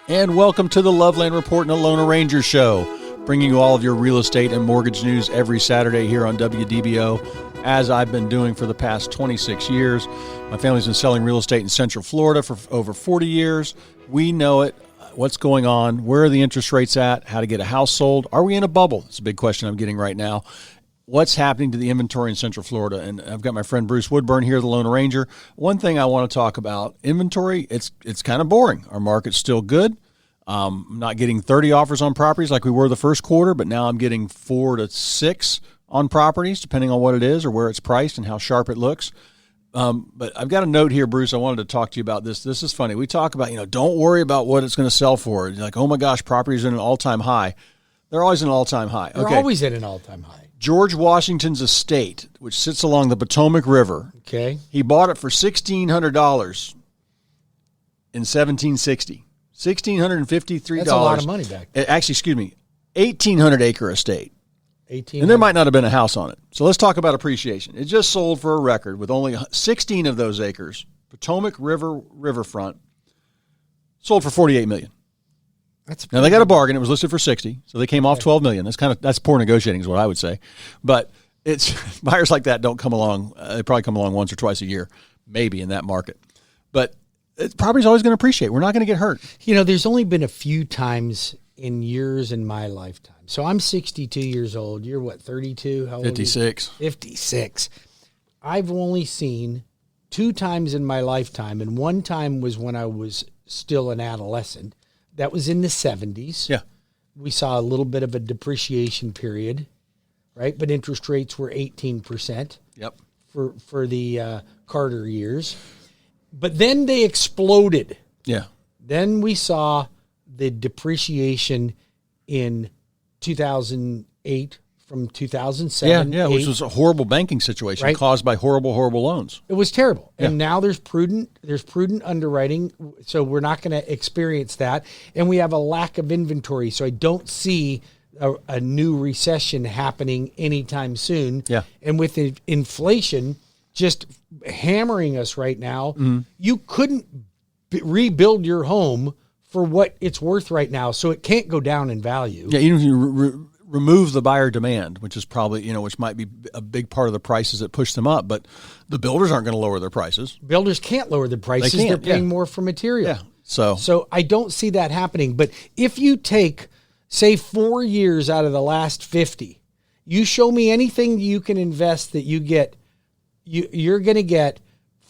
And welcome to the Loveland Report and the Lone Ranger Show, bringing you all of your real estate and mortgage news every Saturday here on WDBO, as I've been doing for the past 26 years. My family's been selling real estate in Central Florida for over 40 years. We know it. What's going on? Where are the interest rates at? How to get a house sold? Are we in a bubble? It's a big question I'm getting right now. What's happening to the inventory in Central Florida? And I've got my friend Bruce Woodburn here, the Lone Ranger. One thing I want to talk about, inventory, it's kind of boring. Our market's still good. I'm not getting 30 offers on properties like we were the first quarter, but now I'm getting 4 to 6 on properties, depending on what it is or where it's priced and how sharp it looks. But I've got a note here, Bruce. I wanted to talk to you about this. This is funny. We talk about, don't worry about what it's going to sell for. You're like, oh my gosh, properties are in an all-time high. They're always in an all-time high. They're always at an all-time high. George Washington's estate, which sits along the Potomac River. Okay. He bought it for $1,600 in 1760. $1,653. That's a lot of money back then. Actually, excuse me, 1,800-acre estate. 18. And there might not have been a house on it. So let's talk about appreciation. It just sold for a record with only 16 of those acres. Potomac River riverfront sold for $48 million. Now they got a bargain. It was listed for 60, so they came off $12 million. That's poor negotiating, is what I would say. But it's buyers like that don't come along. They probably come along once or twice a year, maybe in that market. But property's always going to appreciate. We're not going to get hurt. There's only been a few times in years in my lifetime. So I'm 62 years old. You're what, 32? How old 56. 56. I've only seen 2 times in my lifetime, and one time was when I was still an adolescent. That was in the 70s. Yeah. We saw a little bit of a depreciation period, right? But interest rates were 18%. Yep. For the Carter years. But then they exploded. Yeah. Then we saw the depreciation in 2008 from 2007. Yeah, which was a horrible banking situation, right? Caused by horrible loans. It was terrible. Yeah. And now there's prudent underwriting, so we're not going to experience that. And we have a lack of inventory, so I don't see a new recession happening anytime soon. Yeah. And with inflation just hammering us right now, you couldn't rebuild your home for what it's worth right now, so it can't go down in value. Yeah, even if you remove the buyer demand, which is probably, which might be a big part of the prices that push them up, but the builders aren't going to lower their prices. Builders can't lower their prices. They're paying more for material. Yeah. So I don't see that happening. But if you take, say, 4 years out of the last 50, you show me anything you can invest that you're going to get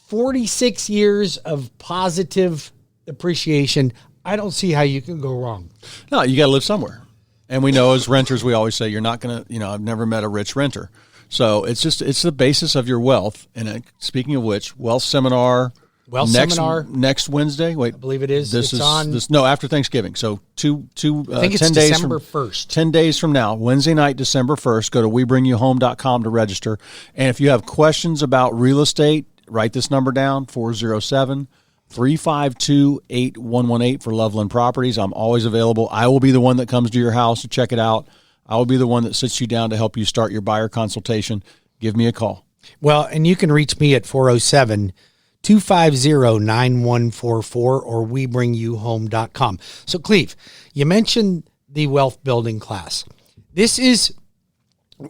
46 years of positive appreciation. I don't see how you can go wrong. No, you got to live somewhere. And we know as renters, we always say you're not going to, I've never met a rich renter. So it's the basis of your wealth. And speaking of which, wealth seminar next Wednesday. Wait, I believe it is. After Thanksgiving. So I think it's 10 days December 1st. 10 days from now, Wednesday night, December 1st, go to webringyouhome.com to register. And if you have questions about real estate, write this number down, 407-352-8118 for Loveland Properties. I'm always available. I will be the one that comes to your house to check it out. I will be the one that sits you down to help you start your buyer consultation. Give me a call. Well, and you can reach me at 407-250-9144 or webringyouhome.com. So, Cleve, you mentioned the wealth building class. This is,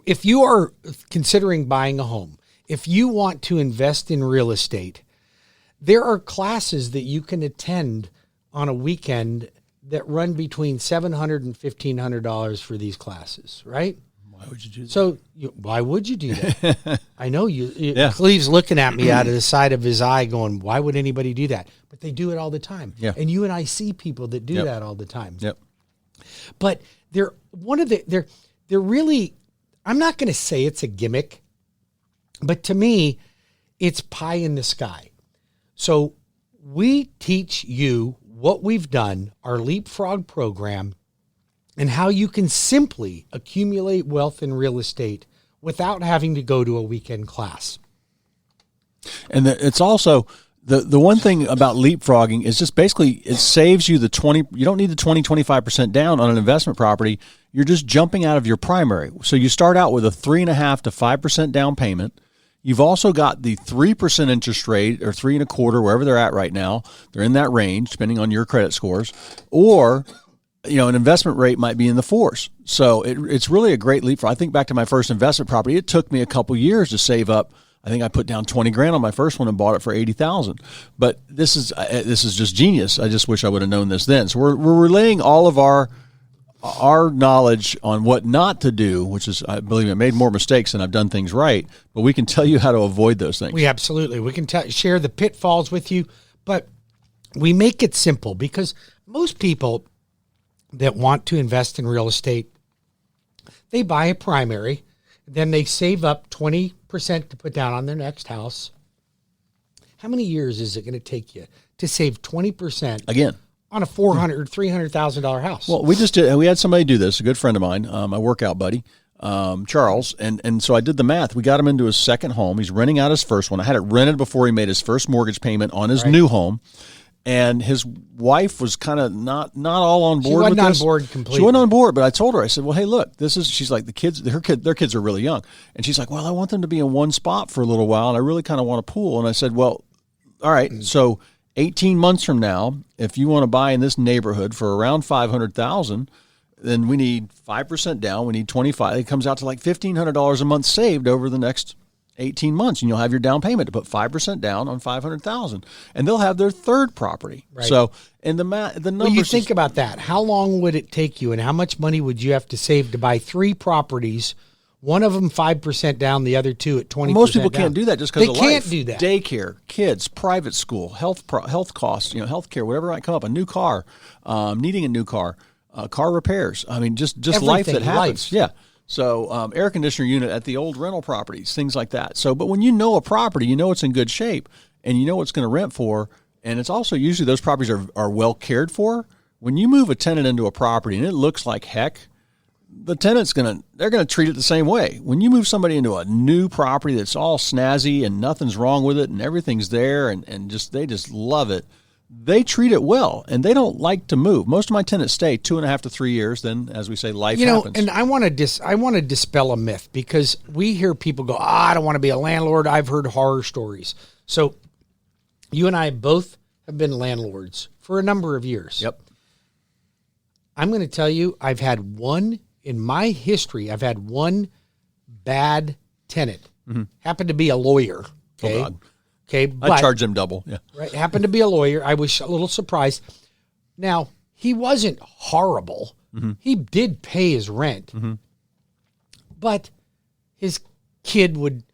if you are considering buying a home, if you want to invest in real estate, there are classes that you can attend on a weekend that run between $700 and $1,500 for these classes, right? Why would you do that? So why would you do that? I know you. Yeah. Cleve's looking at me out of the side of his eye going, why would anybody do that? But they do it all the time. Yeah. And you and I see people that do that all the time. Yep. But they're really, I'm not going to say it's a gimmick, but to me, it's pie in the sky. So we teach you what we've done, our Leapfrog program, and how you can simply accumulate wealth in real estate without having to go to a weekend class. And it's also the one thing about leapfrogging is just basically it saves you you don't need the 25% down on an investment property. You're just jumping out of your primary. So you start out with a 3.5% to 5% down payment. You've also got the 3% interest rate or 3.25%, wherever they're at right now. They're in that range, depending on your credit scores. Or, an investment rate might be in the 4s. So it's really a great leap. I think back to my first investment property. It took me a couple years to save up. I think I put down $20,000 on my first one and bought it for $80,000. But this is just genius. I just wish I would have known this then. So we're relaying all of our knowledge on what not to do, which is, I believe, I made more mistakes than I've done things right. But we can tell you how to avoid those things. We can share the pitfalls with you, but we make it simple because most people that want to invest in real estate, they buy a primary, then they save up 20% to put down on their next house. How many years is it going to take you to save 20% again on a $400,000 or $300,000 house? Well, we had somebody do this, a good friend of mine, my workout buddy, Charles, and so I did the math. We got him into his second home. He's renting out his first one. I had it rented before he made his first mortgage payment on his new home. And his wife was kind of not all on board. She wasn't on board completely. She wasn't on board, but I told her, I said, well, hey, look, she's like, their kids are really young. And she's like, well, I want them to be in one spot for a little while, and I really kind of want a pool. And I said, well, all right, so 18 months from now, if you want to buy in this neighborhood for around $500,000, then we need 5% down. We need 25. It comes out to like $1,500 a month saved over the next 18 months, and you'll have your down payment to put 5% down on $500,000, and they'll have their third property. Right. So, and the numbers. Well, you think about that. How long would it take you, and how much money would you have to save to buy 3 properties? One of them 5% down, the other 2 at 20%. Most people can't do that just because of life. They can't do that. Daycare, kids, private school, health costs, health care, whatever might come up. A new car, needing a new car, car repairs. I mean, just life that happens. Yeah. So air conditioner unit at the old rental properties, things like that. So, but when you know a property, you know it's in good shape, and you know it's going to rent for, and it's also usually those properties are well cared for. When you move a tenant into a property and it looks like heck, the tenant's they're gonna treat it the same way. When you move somebody into a new property that's all snazzy and nothing's wrong with it and everything's there and they just love it, they treat it well, and they don't like to move. Most of my tenants stay 2.5 to 3 years. Then, as we say, life happens. And I want to dispel a myth, because we hear people go, I don't want to be a landlord. I've heard horror stories. So you and I both have been landlords for a number of years. Yep. I'm going to tell you, in my history, I've had one bad tenant. Mm-hmm. Happened to be a lawyer. Okay. Oh, God. Okay, but I charge them double. Yeah. Right. Happened to be a lawyer. I was a little surprised. Now, he wasn't horrible. Mm-hmm. He did pay his rent. Mm-hmm. But his kid would,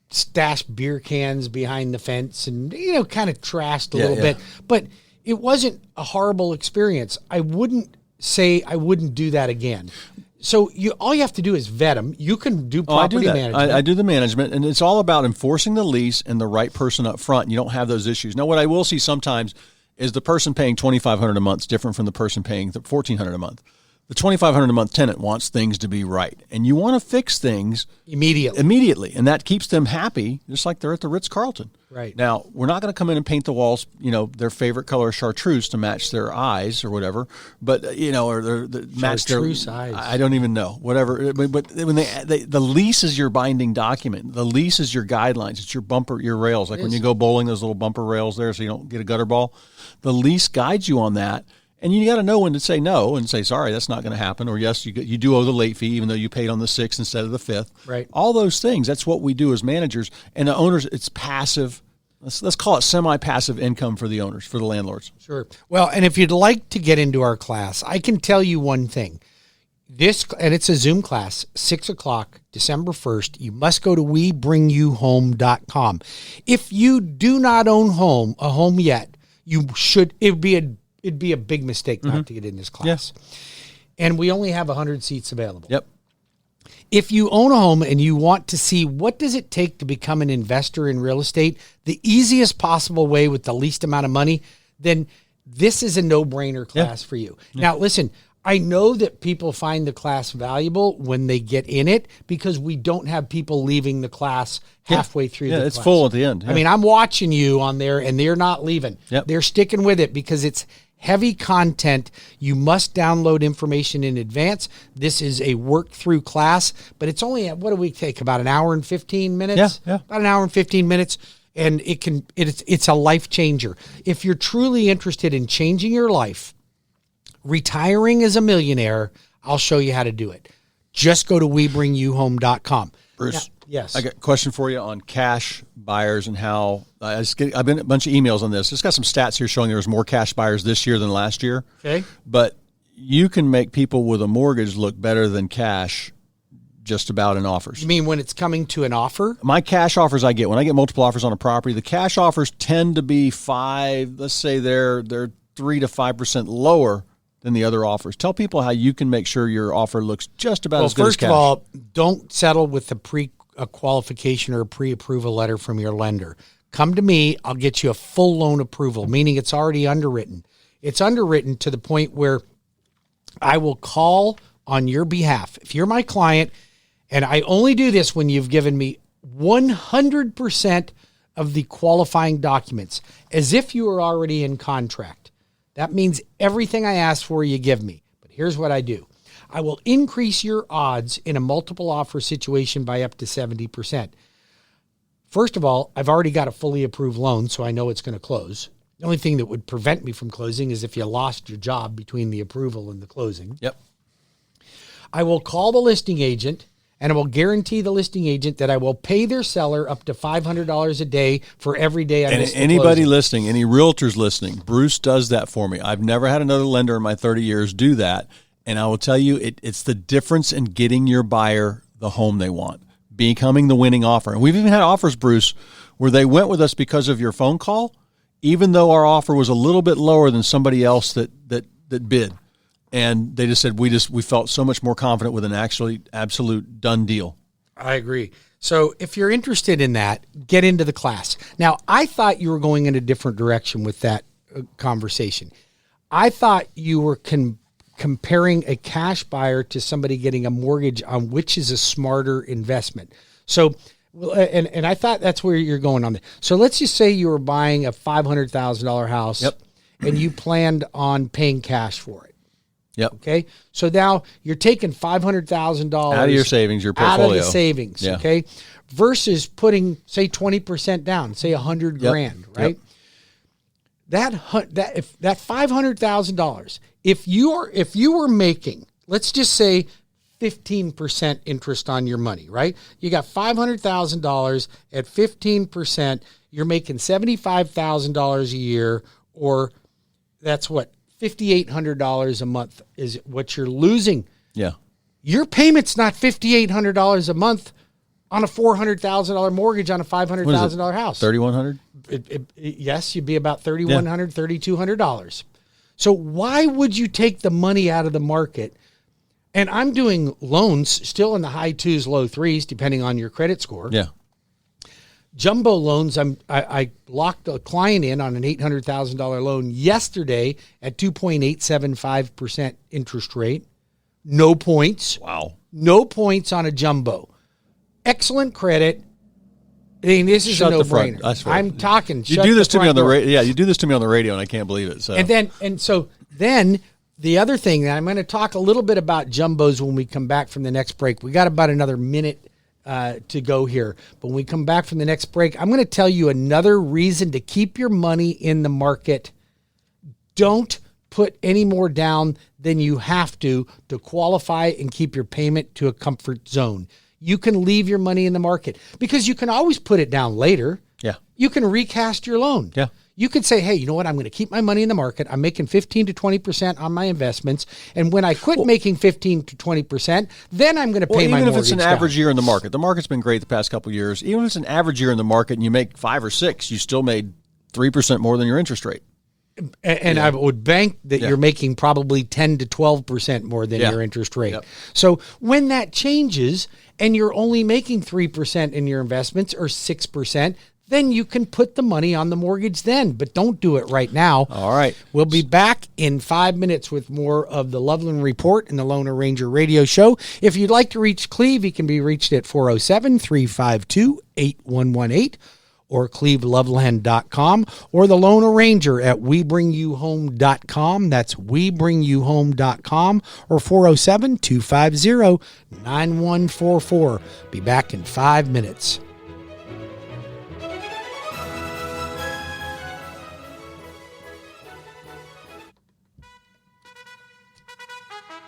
stash beer cans behind the fence and, kind of trashed a little bit. But it wasn't a horrible experience. I wouldn't say I wouldn't do that again. So all you have to do is vet them. You can do property management. I do the management, and it's all about enforcing the lease and the right person up front. You don't have those issues. Now, what I will see sometimes is the person paying $2,500 a month is different from the person paying $1,400 a month. The $2,500 a month tenant wants things to be right, and you want to fix things immediately, and that keeps them happy, just like they're at the Ritz-Carlton. Right. Now, we're not going to come in and paint the walls, their favorite color chartreuse to match their eyes or whatever, but or match their chartreuse eyes. I don't even know, whatever. But when the lease is your binding document, the lease is your guidelines. It's your rails. Like when you go bowling, those little bumper rails there, so you don't get a gutter ball. The lease guides you on that. And you got to know when to say no and say, sorry, that's not going to happen. Or yes, you do owe the late fee, even though you paid on the 6th instead of the 5th. Right. All those things. That's what we do as managers. And the owners, it's passive. Let's call it semi-passive income for the owners, for the landlords. Sure. Well, and if you'd like to get into our class, I can tell you one thing. And it's a Zoom class, 6 o'clock, December 1st. You must go to WeBringYouHome.com. If you do not own a home yet, you should. It'd be a big mistake not to get in this class. Yes. And we only have 100 seats available. Yep. If you own a home and you want to see what does it take to become an investor in real estate, the easiest possible way with the least amount of money, then this is a no-brainer class for you. Yeah. Now, listen, I know that people find the class valuable when they get in it because we don't have people leaving the class halfway through the class. Yeah, it's full at the end. Yeah. I mean, I'm watching you on there, and they're not leaving. Yep. They're sticking with it because it's heavy content. You must download information in advance. This is a work-through class, but it's only, what do we take, about an hour and 15 minutes? Yeah. About an hour and 15 minutes, and it's a life changer. If you're truly interested in changing your life, retiring as a millionaire, I'll show you how to do it. Just go to WeBringYouHome.com. Bruce, yes. I got a question for you on cash buyers and how I've been a bunch of emails on this. It's got some stats here showing there was more cash buyers this year than last year. Okay. But you can make people with a mortgage look better than cash just about in offers. You mean when it's coming to an offer? My cash offers I get, when I get multiple offers on a property, the cash offers tend to be let's say they're 3 to 5% lower than the other offers. Tell people how you can make sure your offer looks just about as good as cash. Well, first of all, don't settle with a qualification or a pre-approval letter from your lender. Come to me. I'll get you a full loan approval, meaning it's already underwritten. It's underwritten to the point where I will call on your behalf. If you're my client, and I only do this when you've given me 100% of the qualifying documents, as if you were already in contract. That means everything I ask for, you give me. But here's what I do. I will increase your odds in a multiple offer situation by up to 70%. First of all, I've already got a fully approved loan, so I know it's going to close. The only thing that would prevent me from closing is if you lost your job between the approval and the closing. Yep. I will call the listing agent, and I will guarantee the listing agent that I will pay their seller up to $500 a day for every day I miss the anybody closing. listening, any realtors listening, Bruce does that for me. I've never had another lender in my 30 years do that. And I will tell you, it's the difference in getting your buyer the home they want, becoming the winning offer. And we've even had offers, Bruce, where they went with us because of your phone call, even though our offer was a little bit lower than somebody else that bid. And they just said, we felt so much more confident with an actually absolute done deal. I agree. So if you're interested in that, get into the class. Now, I thought you were going in a different direction with that conversation. I thought you were comparing a cash buyer to somebody getting a mortgage on which is a smarter investment. So, and I thought that's where you're going on. So let's just say you were buying a $500,000 house. Yep. And you planned on paying cash for it. Yep. Okay. So now you're taking $500,000 out of your savings, your portfolio. Out of the savings. Yeah. Okay. Versus putting, say, 20% down, say $100,000, Yep. right? Yep. If that $500,000, if you were making, let's just say 15% interest on your money, right? You got $500,000 at 15%, you're making $75,000 a year, or that's what, $5,800 a month is what you're losing. Yeah. Your payment's not $5,800 a month on a $400,000 mortgage on a $500,000 house. $3,100? Yes, you'd be about $3,100, $3,200. So why would you take the money out of the market? And I'm doing loans still in the high 2s, low 3s, depending on your credit score. Yeah. Jumbo loans, I locked a client in on an $800,000 loan yesterday at 2.875% interest rate. No points. Wow. No points on a jumbo. Excellent credit. I mean, this is a no-brainer. I'm talking. You do this to me on the radio. Yeah, you do this to me on the radio, and I can't believe it. So then the other thing that I'm going to talk a little bit about jumbos when we come back from the next break. We got about another minute to go here. But when we come back from the next break, I'm going to tell you another reason to keep your money in the market. Don't put any more down than you have to qualify and keep your payment to a comfort zone. You can leave your money in the market because you can always put it down later. Yeah. You can recast your loan. Yeah. You could say, hey, you know what? I'm going to keep my money in the market. I'm making 15 to 20% on my investments. And when I quit making 15 to 20%, then I'm going to pay my mortgage even if it's an down. average year in the market. The market's been great the past couple of years. Even if it's an average year in the market and you make 5 or 6, you still made 3% more than your interest rate. And I would bank that you're making probably 10 to 12% more than your interest rate. Yep. So when that changes and you're only making 3% in your investments or 6%, then you can put the money on the mortgage then, but don't do it right now. All right. We'll be back in 5 minutes with more of the Loveland Report and the Lone Ranger Radio Show. If you'd like to reach Cleve, he can be reached at 407-352-8118. or cleveloveland.com, or the Lone Ranger at webringyouhome.com. That's webringyouhome.com, or 407-250-9144. Be back in 5 minutes.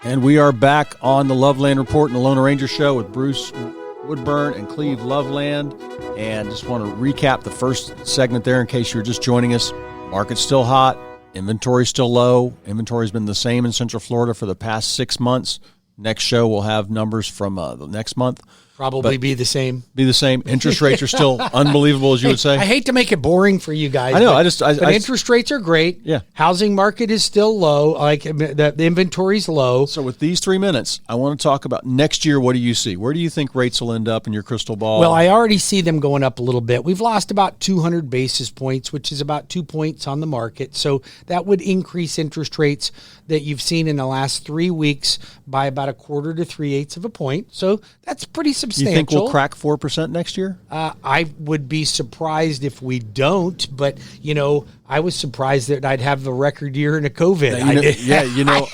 And we are back on the Loveland Report and the Lone Ranger Show with Bruce Woodburn and Cleve Loveland. And just want to recap the first segment there in case you're just joining us. Market's still hot. Inventory's still low. Inventory's been the same in Central Florida for the past 6 months. Next show, we'll have numbers from the next month. Probably be the same. Interest rates are still unbelievable, as you would say. I hate to make it boring for you guys. I know. But interest rates are great. Yeah. Housing market is still low. Like the inventory's low. So with these 3 minutes, I want to talk about next year. What do you see? Where do you think rates will end up in your crystal ball? Well, I already see them going up a little bit. We've lost about 200 basis points, which is about 2 points on the market. So that would increase interest rates that you've seen in the last 3 weeks by about 1/4 to 3/8 of a point. So that's pretty substantial. You think we'll crack 4% next year? I would be surprised if we don't, but, I was surprised that I'd have a record year in a COVID.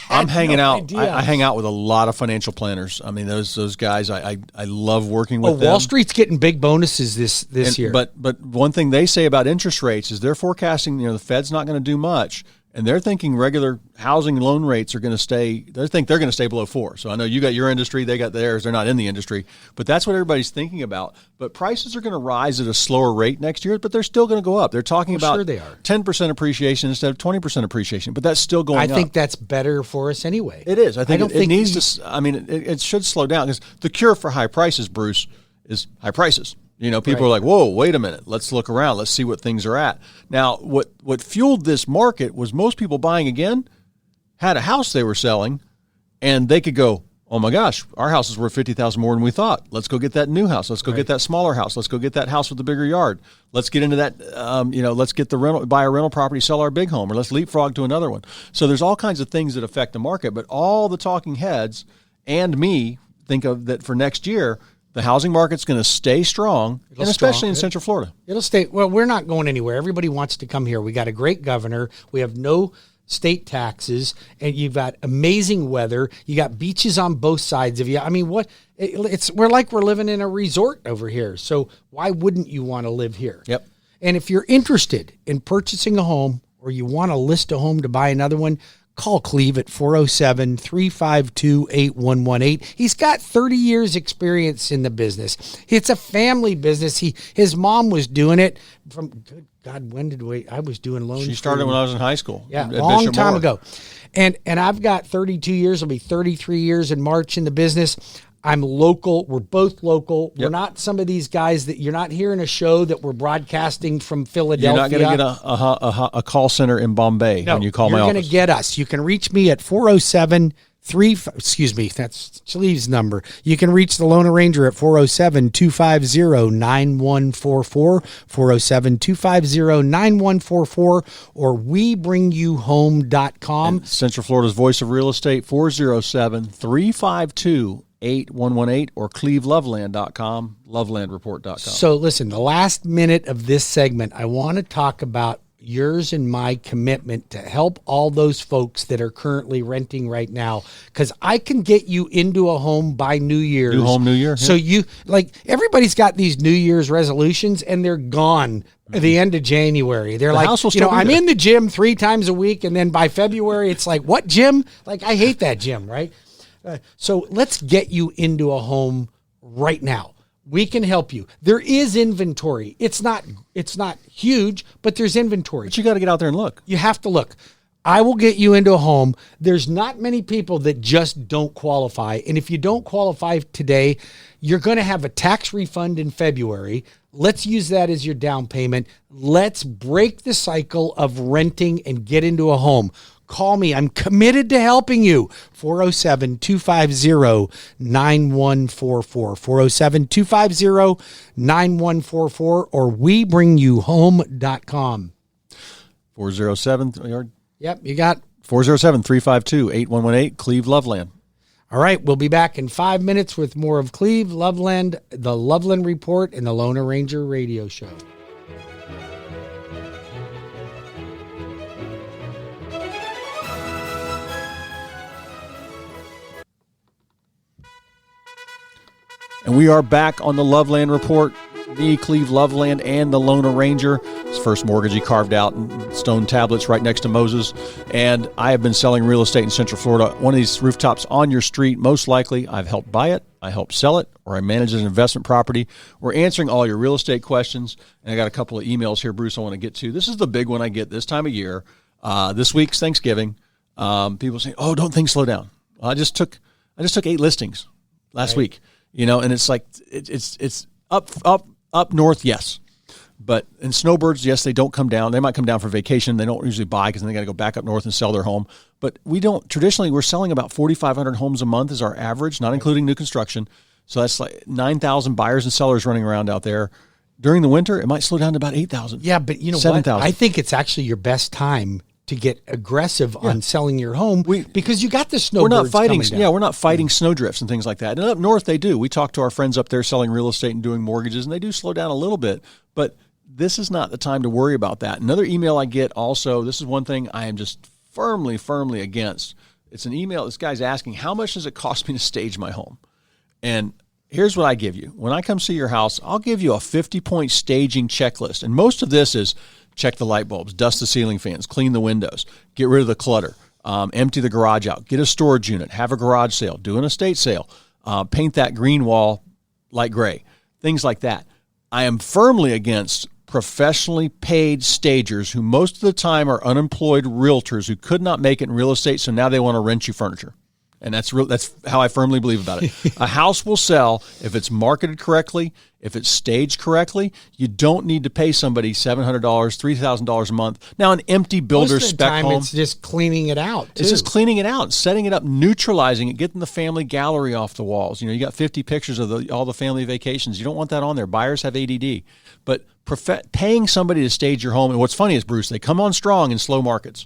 I'm hanging out. I hang out with a lot of financial planners. I mean, those guys, I love working with them. Wall Street's getting big bonuses this year. But one thing they say about interest rates is they're forecasting, the Fed's not going to do much. And they're thinking regular housing loan rates are going to stay. They think they're going to stay below 4. So I know you got your industry, they got theirs. They're not in the industry, but that's what everybody's thinking about. But prices are going to rise at a slower rate next year, but they're still going to go up. They're talking about sure they are. 10% appreciation instead of 20% appreciation, but that's still going up. I think that's better for us anyway. It is. I think it needs to. I mean, it should slow down because the cure for high prices, Bruce, is high prices. People are like, whoa, wait a minute. Let's look around. Let's see what things are at. Now, what fueled this market was most people buying again had a house they were selling, and they could go, oh, my gosh, our house is worth $50,000 more than we thought. Let's go get that new house. Let's go get that smaller house. Let's go get that house with the bigger yard. Let's get into that, let's get the rental, buy a rental property, sell our big home, or let's leapfrog to another one. So there's all kinds of things that affect the market, but all the talking heads and me think of that for next year – the housing market's going to stay strong, and especially in Central Florida. It'll stay. Well, we're not going anywhere. Everybody wants to come here. We got a great governor. We have no state taxes, and you've got amazing weather. You got beaches on both sides of you. I mean, we're living in a resort over here. So why wouldn't you want to live here? Yep. And if you're interested in purchasing a home or you want to list a home to buy another one, call Cleve at 407-352-8118. He's got 30 years experience in the business. It's a family business. His mom was doing it from, good God, I was doing loans. She started when I was in high school. Yeah, a long time ago. And I've got 32 years. It'll be 33 years in March in the business. I'm local. We're both local. Yep. We're not some of these guys that you're not hearing a show that we're broadcasting from Philadelphia. You're not going to get a call center in Bombay when you call my office. You're going to get us. You can reach me at 407-3. That's Cleve's number. You can reach the Lone Ranger at 407-250-9144, 407-250-9144, or webringyouhome.com. And Central Florida's voice of real estate, 407-352-8118, or cleveloveland.com, lovelandreport.com. So listen, the last minute of this segment, I want to talk about yours and my commitment to help all those folks that are currently renting right now, because I can get you into a home by New Year's. New home, New Year. So everybody's got these New Year's resolutions and they're gone at the end of January. They're like, I'm in the gym 3 times a week, and then by February it's like, what gym? Like, I hate that gym, right? So let's get you into a home right now. We can help you. There is inventory. It's not huge, but there's inventory. But you got to get out there and look. You have to look. I will get you into a home. There's not many people that just don't qualify. And if you don't qualify today, you're going to have a tax refund in February. Let's use that as your down payment. Let's break the cycle of renting and get into a home. Call me. I'm committed to helping you. 407-250-9144. 407-250-9144, or webringyouhome.com. 407. Yep, you got 407-352-8118, Cleve Loveland. All right, we'll be back in 5 minutes with more of Cleve Loveland, the Loveland Report, and the Lone Ranger Radio Show. And we are back on the Loveland Report. Me, Cleve, Loveland, and the Lone Ranger. His first mortgage he carved out in stone tablets right next to Moses. And I have been selling real estate in Central Florida. One of these rooftops on your street, most likely I've helped buy it, I help sell it, or I manage an investment property. We're answering all your real estate questions. And I got a couple of emails here, Bruce, I want to get to. This is the big one I get this time of year. This week's Thanksgiving. People saying, "Oh, don't things slow down." I just took 8 listings last week, and it's like it's up north, yes. But in snowbirds, yes, they don't come down. They might come down for vacation. They don't usually buy because then they got to go back up north and sell their home. But traditionally, we're selling about 4,500 homes a month is our average, not including new construction. So that's like 9,000 buyers and sellers running around out there. During the winter, it might slow down to about 8,000. Yeah, but you know 7,000. what? I think it's actually your best time to get aggressive on selling your home because you got the snowbirds We're not fighting. coming down. We're not fighting snowdrifts and things like that. And up north, they do. We talk to our friends up there selling real estate and doing mortgages, and they do slow down a little bit. But this is not the time to worry about that. Another email I get also, this is one thing I am just firmly against. It's an email. This guy's asking, how much does it cost me to stage my home? And here's what I give you. When I come see your house, I'll give you a 50-point staging checklist. And most of this is check the light bulbs, dust the ceiling fans, clean the windows, get rid of the clutter, empty the garage out, get a storage unit, have a garage sale, do an estate sale, paint that green wall light gray, things like that. I am firmly against professionally paid stagers who most of the time are unemployed realtors who could not make it in real estate, so now they want to rent you furniture. And that's how I firmly believe about it. A house will sell if it's marketed correctly, if it's staged correctly. You don't need to pay somebody $700, $3,000 a month. Now, an empty builder Most of the spec time, home, it's just cleaning it out, too. it's just cleaning it out, setting it up, neutralizing it, getting the family gallery off the walls. You got 50 pictures of all the family vacations. You don't want that on there. Buyers have ADD. But paying somebody to stage your home, and what's funny is, Bruce, they come on strong in slow markets.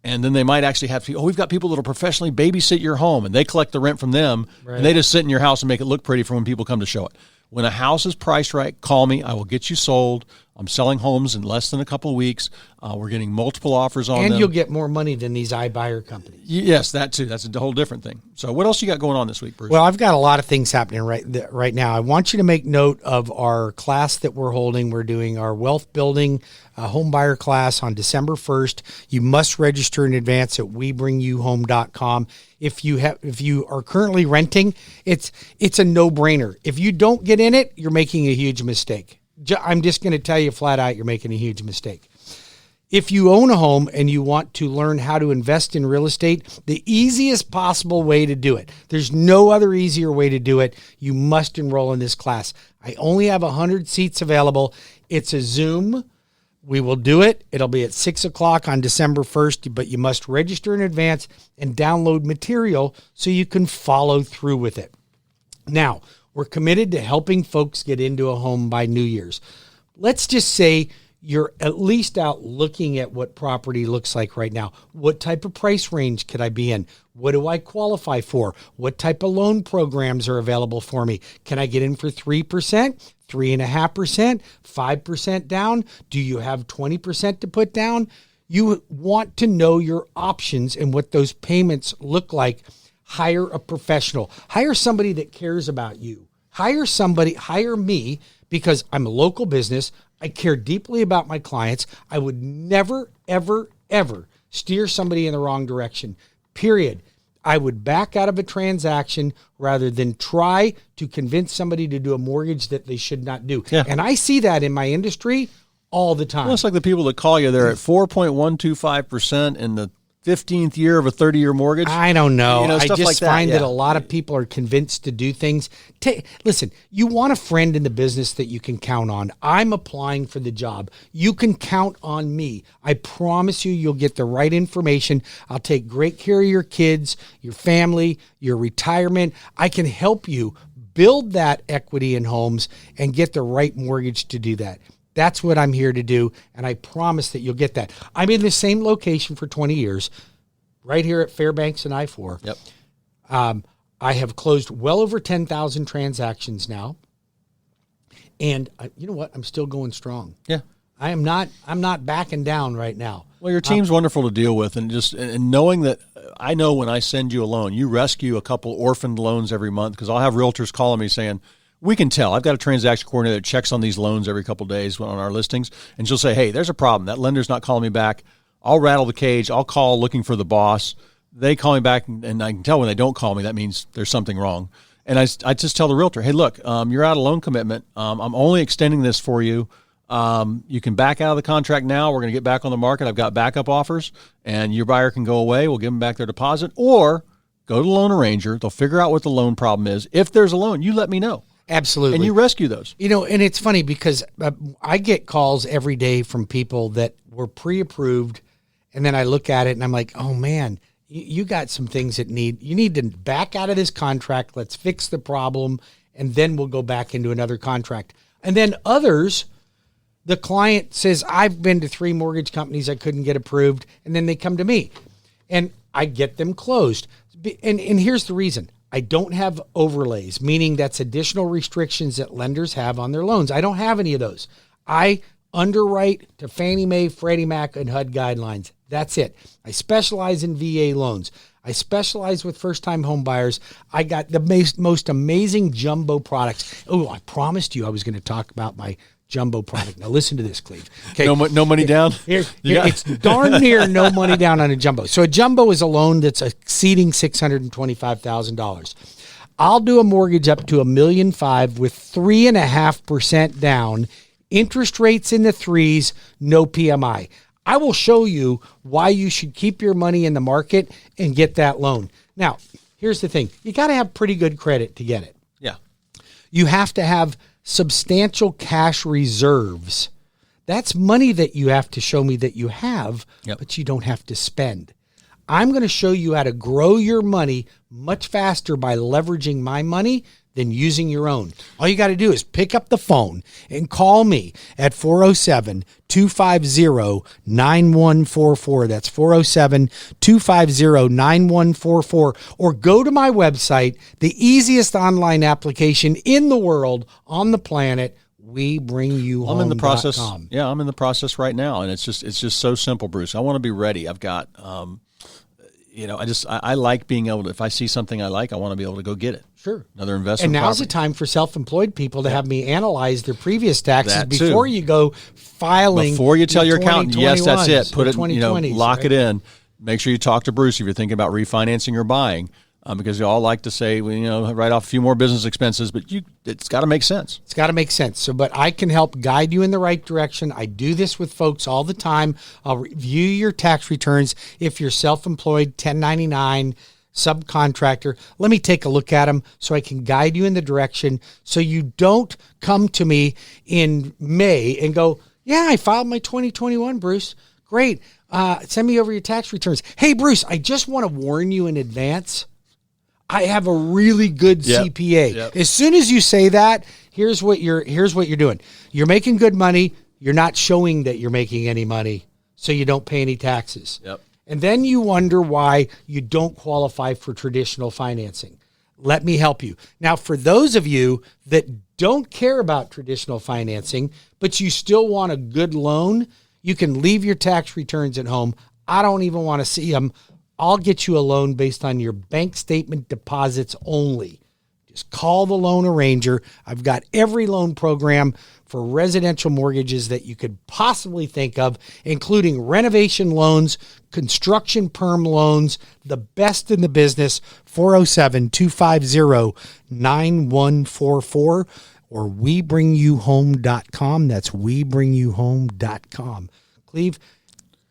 And then they might actually have to, we've got people that will professionally babysit your home, and they collect the rent from them, and they just sit in your house and make it look pretty for when people come to show it. When a house is priced right, call me. I will get you sold. I'm selling homes in less than a couple of weeks. We're getting multiple offers on them. And you'll get more money than these iBuyer companies. Yes, that too. That's a whole different thing. So what else you got going on this week, Bruce? Well, I've got a lot of things happening right now. I want you to make note of our class that we're holding. We're doing our wealth building home buyer class on December 1st. You must register in advance at webringyouhome.com. If you are currently renting, it's a no-brainer. If you don't get in it, you're making a huge mistake. I'm just going to tell you flat out, you're making a huge mistake. If you own a home and you want to learn how to invest in real estate, the easiest possible way to do it, there's no other easier way to do it, you must enroll in this class. I only have 100 seats available. It's a Zoom. We will do it. It'll be at 6 o'clock on December 1st, but you must register in advance and download material so you can follow through with it. Now, we're committed to helping folks get into a home by New Year's. Let's just say you're at least out looking at what property looks like right now. What type of price range could I be in? What do I qualify for? What type of loan programs are available for me? Can I get in for 3%, 3.5%, 5% down? Do you have 20% to put down? You want to know your options and what those payments look like. Hire a professional. Hire somebody that cares about you. Hire me, because I'm a local business. I care deeply about my clients. I would never, ever, ever steer somebody in the wrong direction, period. I would back out of a transaction rather than try to convince somebody to do a mortgage that they should not do. Yeah. And I see that in my industry all the time. Well, it's like the people that call you, they're at 4.125% in the 15th year of a 30-year mortgage. I don't know. I just like find that a lot of people are convinced to do things. Listen, you want a friend in the business that you can count on. I'm applying for the job. You can count on me. I promise you'll get the right information. I'll take great care of your kids, your family, your retirement. I can help you build that equity in homes and get the right mortgage to do that. That's what I'm here to do, and I promise that you'll get that. I'm in the same location for 20 years, right here at Fairbanks and I-4. Yep. I have closed well over 10,000 transactions now, and you know what? I'm still going strong. Yeah. I'm not backing down right now. Well, your team's wonderful to deal with, and knowing that I know when I send you a loan, you rescue a couple orphaned loans every month, because I'll have realtors calling me saying, we can tell. I've got a transaction coordinator that checks on these loans every couple of days on our listings, and she'll say, hey, there's a problem. That lender's not calling me back. I'll rattle the cage. I'll call looking for the boss. They call me back, and I can tell when they don't call me, that means there's something wrong. And I just tell the realtor, hey, look, you're out of loan commitment. I'm only extending this for you. You can back out of the contract now. We're going to get back on the market. I've got backup offers, and your buyer can go away. We'll give them back their deposit, or go to the loan arranger. They'll figure out what the loan problem is. If there's a loan, you let me know. Absolutely. And you rescue those. You know, and it's funny because I get calls every day from people that were pre-approved, and then I look at it and I'm like, oh man, you got some things that you need to back out of this contract. Let's fix the problem, and then we'll go back into another contract. And then others, the client says, I've been to 3 mortgage companies, I couldn't get approved, and then they come to me, and I get them closed. And here's the reason. I don't have overlays, meaning that's additional restrictions that lenders have on their loans. I don't have any of those. I underwrite to Fannie Mae, Freddie Mac, and HUD guidelines. That's it. I specialize in VA loans. I specialize with first-time home buyers. I got the most amazing jumbo products. Oh, I promised you I was going to talk about my jumbo product. Now listen to this, Cleve. Okay. No money down? It's darn near no money down on a jumbo. So a jumbo is a loan that's exceeding $625,000. I'll do a mortgage up to $1.5 million with 3.5% down, interest rates in the 3s, no PMI. I will show you why you should keep your money in the market and get that loan. Now, here's the thing. You got to have pretty good credit to get it. Yeah. You have to have substantial cash reserves. That's money that you have to show me that you have, but you don't have to spend. I'm going to show you how to grow your money much faster by leveraging my money than using your own. All you got to do is pick up the phone and call me at 407-250-9144. That's 407-250-9144. Or go to my website, the easiest online application in the world, on the planet, WeBringYouHome.com. I'm in the process. Yeah, I'm in the process right now, and it's just so simple, Bruce. I want to be ready. I've got I like being able to, if I see something I like, I want to be able to go get it. Sure. Another investment. And now's the time for self-employed people to have me analyze their previous taxes before you go filing. Before you tell your accountant, yes, that's it. Put it, lock right? it in. Make sure you talk to Bruce if you're thinking about refinancing or buying. Because you all like to say, write off a few more business expenses, but it's got to make sense. It's got to make sense. So, but I can help guide you in the right direction. I do this with folks all the time. I'll review your tax returns. If you're self-employed, 1099, subcontractor, let me take a look at them so I can guide you in the direction so you don't come to me in May and go, yeah, I filed my 2021, Bruce. Great. Send me over your tax returns. Hey, Bruce, I just want to warn you in advance. I have a really good CPA. Yep. As soon as you say that, here's what you're doing. You're making good money. You're not showing that you're making any money, so you don't pay any taxes. Yep. And then you wonder why you don't qualify for traditional financing. Let me help you. Now, for those of you that don't care about traditional financing, but you still want a good loan, you can leave your tax returns at home. I don't even want to see them. I'll get you a loan based on your bank statement deposits only. Just call the loan arranger. I've got every loan program for residential mortgages that you could possibly think of, including renovation loans, construction perm loans, the best in the business, 407-250-9144 or WeBringYouHome.com. That's WeBringYouHome.com. Cleve,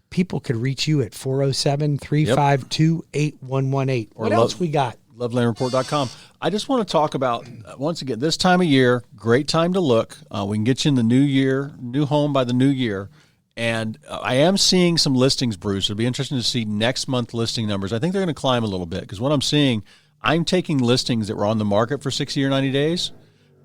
people could reach you at 407-352-8118. What else we got? LovelandReport.com. I just want to talk about, once again, this time of year, great time to look. We can get you in the new year, new home by the new year. And I am seeing some listings, Bruce. It'll be interesting to see next month listing numbers. I think they're going to climb a little bit because what I'm seeing, I'm taking listings that were on the market for 60 or 90 days,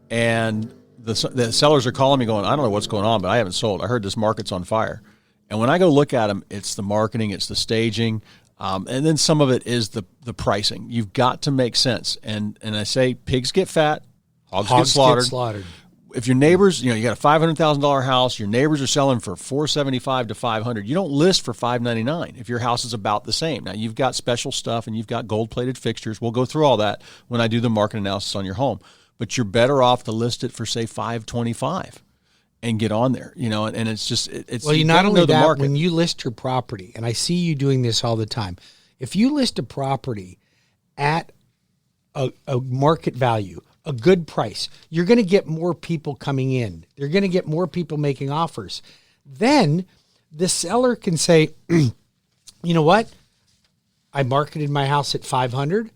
and the sellers are calling me going, I don't know what's going on, but I haven't sold. I heard this market's on fire. And when I go look at them, it's the marketing, it's the staging, and then some of it is the pricing. You've got to make sense. And I say pigs get fat, hogs get slaughtered. If your neighbors, you got a $500,000 house, your neighbors are selling for $475 to $500. You don't list for $599 if your house is about the same. Now you've got special stuff and you've got gold-plated fixtures. We'll go through all that when I do the market analysis on your home. but you're better off to list it for say $525 and get on there, and it's just, it's, well, you not only know the that, market. when you list your property, and I see you doing this all the time, if you list a property at a market value, a good price, you're going to get more people coming in. You're going to get more people making offers. Then the seller can say, you know what? I marketed my house at 500.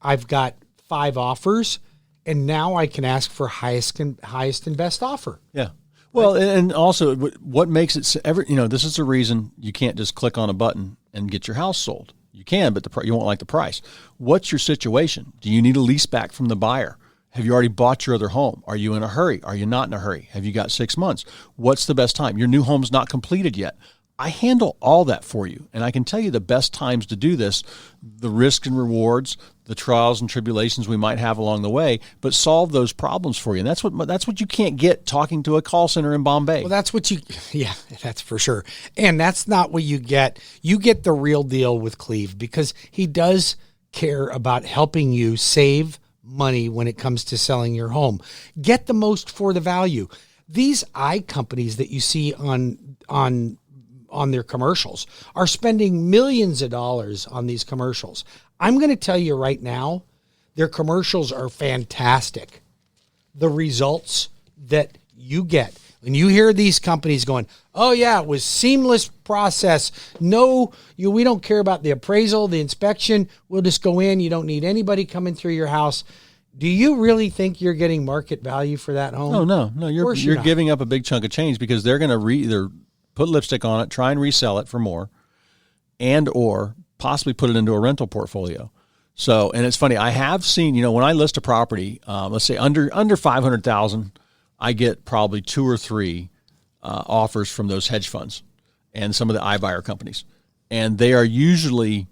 I've got 5 offers, and now I can ask for highest and best offer. Yeah. Well, and also what makes it this is the reason you can't just click on a button and get your house sold. You can, but you won't like the price. What's your situation? Do you need a lease back from the buyer? Have you already bought your other home? Are you in a hurry? Are you not in a hurry? Have you got 6 months? What's the best time? Your new home's not completed yet. I handle all that for you, and I can tell you the best times to do this, the risks and rewards, the trials and tribulations we might have along the way, but solve those problems for you. And that's what you can't get talking to a call center in Bombay. Well, that's for sure. And that's not what you get. You get the real deal with Cleve, because he does care about helping you save money when it comes to selling your home. Get the most for the value. These companies that you see on their commercials are spending millions of dollars on these commercials. I'm going to tell you right now, their commercials are fantastic. The results that you get when you hear these companies going, oh yeah, it was seamless process. No, we don't care about the appraisal, the inspection. We'll just go in. You don't need anybody coming through your house. Do you really think you're getting market value for that home? Oh, no. You're giving up a big chunk of change, because they're going to either put lipstick on it, try and resell it for more, and or possibly put it into a rental portfolio. So, and it's funny, I have seen, when I list a property, let's say under 500,000, I get probably 2 or 3 offers from those hedge funds and some of the iBuyer companies, and they are usually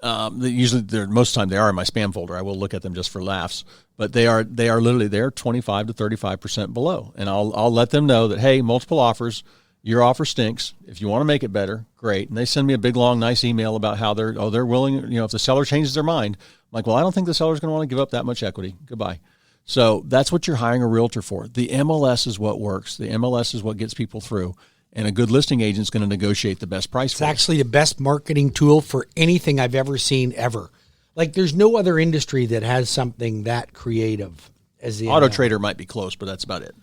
most of the time they are in my spam folder. I will look at them just for laughs, but they are literally 25 to 35% below, and I'll let them know that, hey, multiple offers. Your offer stinks. If you want to make it better, great. And they send me a big, long, nice email about how they're willing, if the seller changes their mind. I'm like, well, I don't think the seller's going to want to give up that much equity. Goodbye. So that's what you're hiring a realtor for. The MLS is what works. The MLS is what gets people through. And a good listing agent is going to negotiate the best price for you. It's actually the best marketing tool for anything I've ever seen ever. Like, there's no other industry that has something that creative as the Auto MLS. Trader might be close, but that's about it.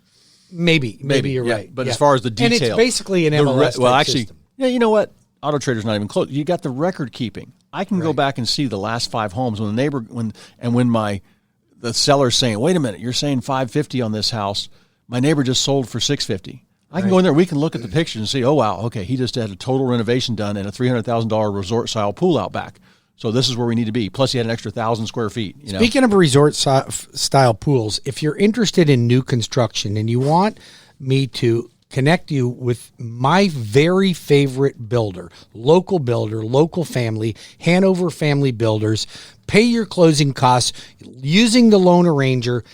Maybe you're right. But as far as the detail, and it's basically an MLS system. Yeah, you know what? Auto Trader's not even close. You got the record keeping. I can go back and see the last 5 homes when the seller's saying, "Wait a minute, you're saying 550 on this house. My neighbor just sold for 650." I can go in there. We can look at the pictures and see, oh wow, okay, he just had a total renovation done and a $300,000 resort style pool out back. So this is where we need to be. Plus, he had an extra 1,000 square feet. Speaking of resort style pools, if you're interested in new construction and you want me to connect you with my very favorite builder, local family, Hanover Family Builders, pay your closing costs using the loan arranger.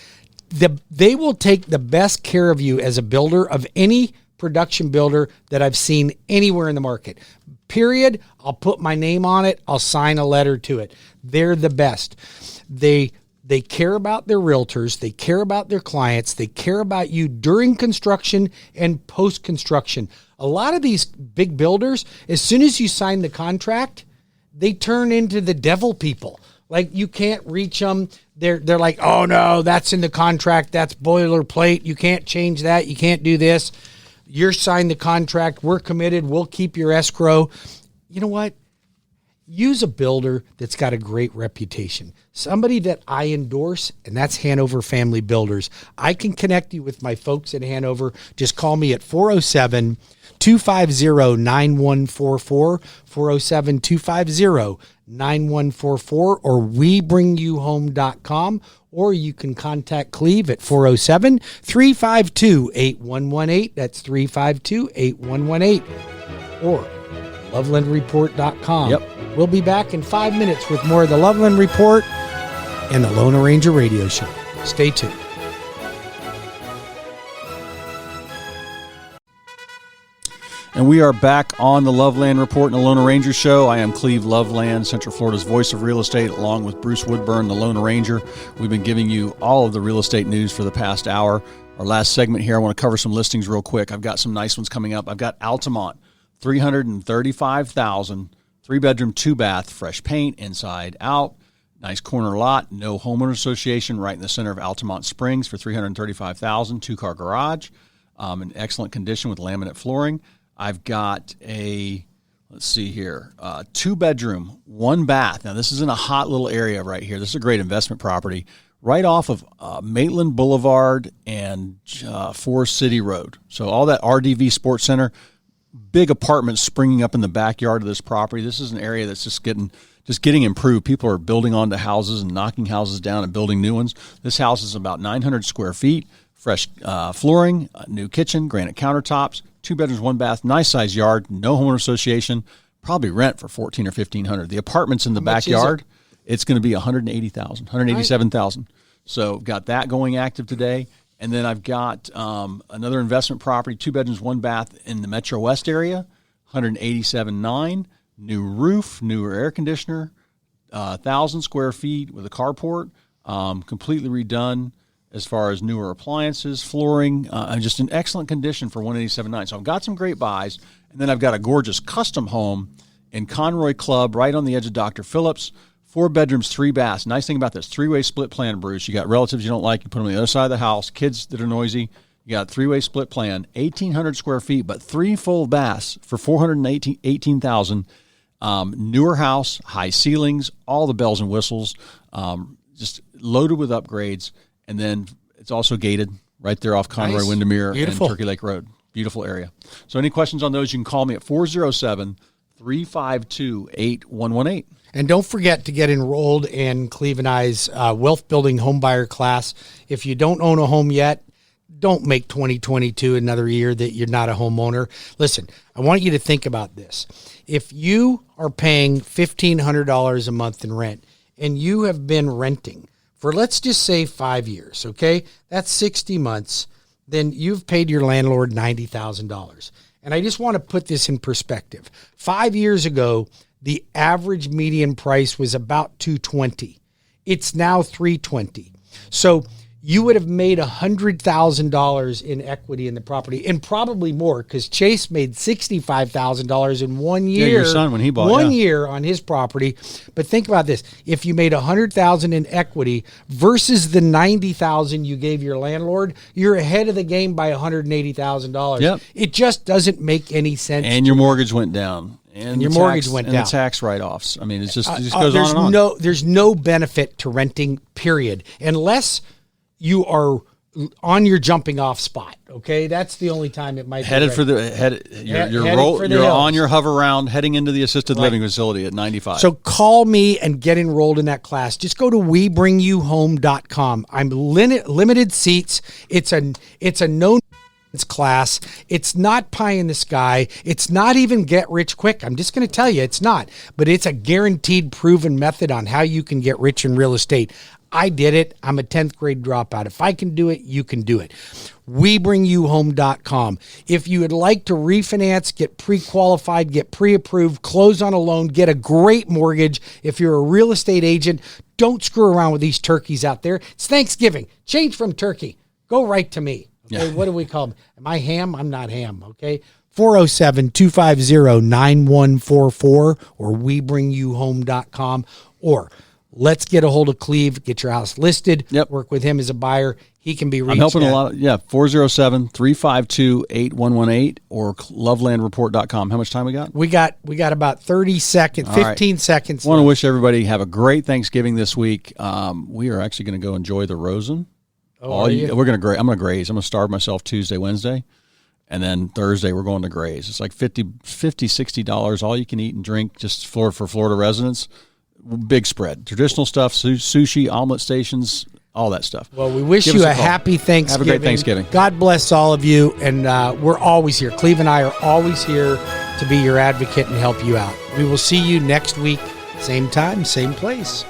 They will take the best care of you as a builder of any production builder that I've seen anywhere in the market. Period. I'll put my name on it. I'll sign a letter to it. They're the best. They care about their realtors. They care about their clients. They care about you during construction and post-construction. A lot of these big builders, as soon as you sign the contract, they turn into the devil people. Like, you can't reach them. They're like, oh no, that's in the contract. That's boilerplate. You can't change that. You can't do this. You're signed the contract. We're committed. We'll keep your escrow. You know what? Use a builder that's got a great reputation. Somebody that I endorse, and that's Hanover Family Builders. I can connect you with my folks at Hanover. Just call me at 407-250-9144, 407-250-9144, or WeBringYouHome.com. Or you can contact Cleve at 407-352-8118. That's 352-8118. Or LovelandReport.com. Yep. We'll be back in 5 minutes with more of the Loveland Report and the Lone Ranger Radio Show. Stay tuned. And we are back on the Loveland Report and the Lone Ranger Show. I am Cleve Loveland, Central Florida's voice of real estate, along with Bruce Woodburn, the Lone Ranger. We've been giving you all of the real estate news for the past hour. Our last segment here, I want to cover some listings real quick. I've got some nice ones coming up. I've got Altamont, $335,000, 3-bedroom, 2-bath, fresh paint, inside, out. Nice corner lot, no homeowner association, right in the center of Altamont Springs for $335,000, 2-car garage, in excellent condition with laminate flooring. I've got a, let's see here, 2-bedroom, 1-bath. Now, this is in a hot little area right here. This is a great investment property right off of Maitland Boulevard and Forest City Road. So all that RDV Sports Center, big apartments springing up in the backyard of this property. This is an area that's just getting improved. People are building onto houses and knocking houses down and building new ones. This house is about 900 square feet, fresh flooring, new kitchen, granite countertops, 2 bedrooms, 1 bath, nice size yard, no homeowner association, probably rent for $1,400 or $1,500. The apartments in the backyard, it's going to be $180,000, $187,000. So got that going active today. And then I've got another investment property, 2 bedrooms, 1 bath in the Metro West area, $187,900. New roof, newer air conditioner, 1,000 square feet with a carport, completely redone as far as newer appliances, flooring, and just in excellent condition for $187,900. So I've got some great buys, and then I've got a gorgeous custom home in Conroy Club right on the edge of Dr. Phillips, 4 bedrooms, 3 baths. Nice thing about this, 3-way split plan, Bruce. You got relatives you don't like, you put them on the other side of the house, kids that are noisy. You got a 3-way split plan, 1,800 square feet, but 3 full baths for $418,000. Newer house, high ceilings, all the bells and whistles, just loaded with upgrades. And then it's also gated right there off Conroy, Nice. Windermere, Beautiful. and Turkey Lake Road. Beautiful area. So any questions on those, you can call me at 407-352-8118. And don't forget to get enrolled in Cleve and I's wealth building home buyer class. If you don't own a home yet, don't make 2022 another year that you're not a homeowner. Listen, I want you to think about this. If you are paying $1,500 a month in rent and you have been renting for, let's just say, 5 years, okay? That's 60 months. Then you've paid your landlord $90,000. And I just want to put this in perspective. 5 years ago, the average median price was about $220. It's now $320. So you would have made $100,000 in equity in the property, and probably more, because Chase made $65,000 in 1 year. Yeah, your son when he bought one year on his property. But think about this: if you made $100,000 in equity versus the $90,000 you gave your landlord, you're ahead of the game by $180,000. Yep. It just doesn't make any sense. And your mortgage went down. And your mortgage went down. And the tax write-offs. I mean, it just goes on and on. There's no benefit to renting, period, unless you are on your jumping off spot. Okay, that's the only time it might be headed for the you're on your hover round heading into the assisted living facility at 95. So call me and get enrolled in that class. Just go to WeBringYouHome.com. I'm limited seats. It's a no class. It's not pie in the sky. It's not even get rich quick. I'm just going to tell you, it's not. But it's a guaranteed, proven method on how you can get rich in real estate. I did it. I'm a 10th grade dropout. If I can do it, you can do it. WeBringYouHome.com. If you would like to refinance, get pre-qualified, get pre-approved, close on a loan, get a great mortgage. If you're a real estate agent, don't screw around with these turkeys out there. It's Thanksgiving. Change from turkey. Go right to me. Okay, what do we call them? Am I ham? I'm not ham, okay? 407-250-9144 or WeBringYouHome.com, or let's get a hold of Cleve, get your house listed, work with him as a buyer. He can be reached. I'm helping a lot. 407-352-8118 or lovelandreport.com. How much time we got? We got about 30 seconds, 15 seconds. I want to wish everybody have a great Thanksgiving this week. We are actually going to go enjoy the Rosen. I'm going to graze. I'm going to starve myself Tuesday, Wednesday, and then Thursday we're going to graze. It's like $60, all you can eat and drink, just for Florida residents. Big spread. Traditional stuff, sushi, omelet stations, all that stuff. Well, we wish you a happy Thanksgiving. Have a great Thanksgiving. God bless all of you, and we're always here. Cleve and I are always here to be your advocate and help you out. We will see you next week, same time, same place.